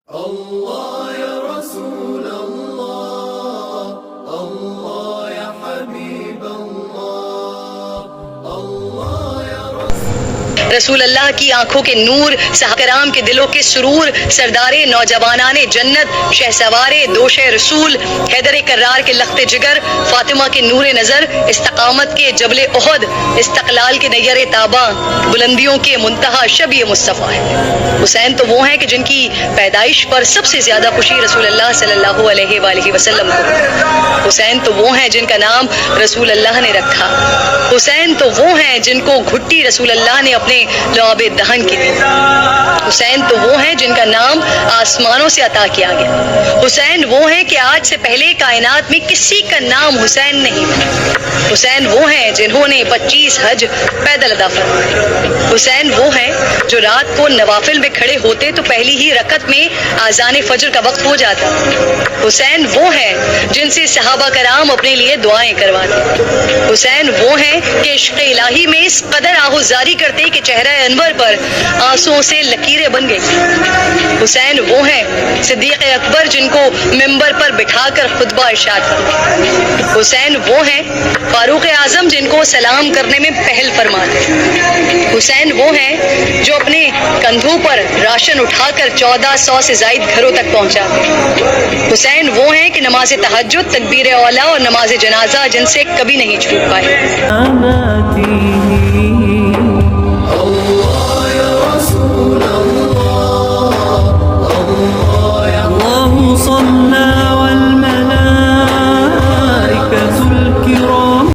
اللہ یا رسول اللہ، اللہ یا حبیب اللہ، اللہ یا رسول اللہ کی آنکھوں کے نور، صحابہ کرام کے دلوں کے سرور، سردار نوجوانان جنت، شہسوار دوش رسول، حیدر کرار کے لخت جگر، فاطمہ کے نور نظر، استقامت کے جبل احد، استقلال کے نیر تاباں، بلندیوں کے منتہا شبیہ مصطفیٰ ہے۔ حسین تو وہ ہیں کہ جن کی پیدائش پر سب سے زیادہ خوشی رسول اللہ صلی اللہ علیہ وآلہ وسلم کو۔ حسین تو وہ ہیں جن کا نام رسول اللہ نے رکھا۔ حسین تو وہ ہیں جن کو گھٹی رسول اللہ نے اپنے لعاب دہن کی دی۔ حسین تو وہ ہیں جن کا نام آسمانوں سے عطا کیا گیا۔ حسین وہ ہیں کہ آج سے پہلے کائنات میں کسی کا نام حسین نہیں تھا۔ حسین وہ ہیں جنہوں نے 25 حج پیدل ادا فرمائے۔ حسین وہ ہیں جو رات کو نوافل میں کھڑے ہوتے تو پہلی ہی رکعت میں اذان فجر کا وقت ہو جاتا۔ حسین وہ ہیں جن سے صحابہ کرام اپنے لیے دعائیں کرواتے۔ حسین وہ ہیں کہ عشق الہی میں اس قدر آہوزاری کرتے کہ چہرہ انور پر آنسوؤں سے لکیریں بن گئی۔ حسین وہ ہیں صدیق اکبر جن کو ممبر پر بٹھا کر خطبہ ارشاد کرتے۔ حسین وہ ہیں فاروق اعظم جن کو سلام کرنے میں پہل فرماتے۔ حسین وہ ہیں جو اپنے کندھوں پر راشن اٹھا کر 1400 سے زائد گھروں تک پہنچاتے۔ حسین وہ ہیں کہ نماز تہجد، تکبیر اولیٰ اور نماز جنازہ جن سے کبھی نہیں چھوٹ پائے۔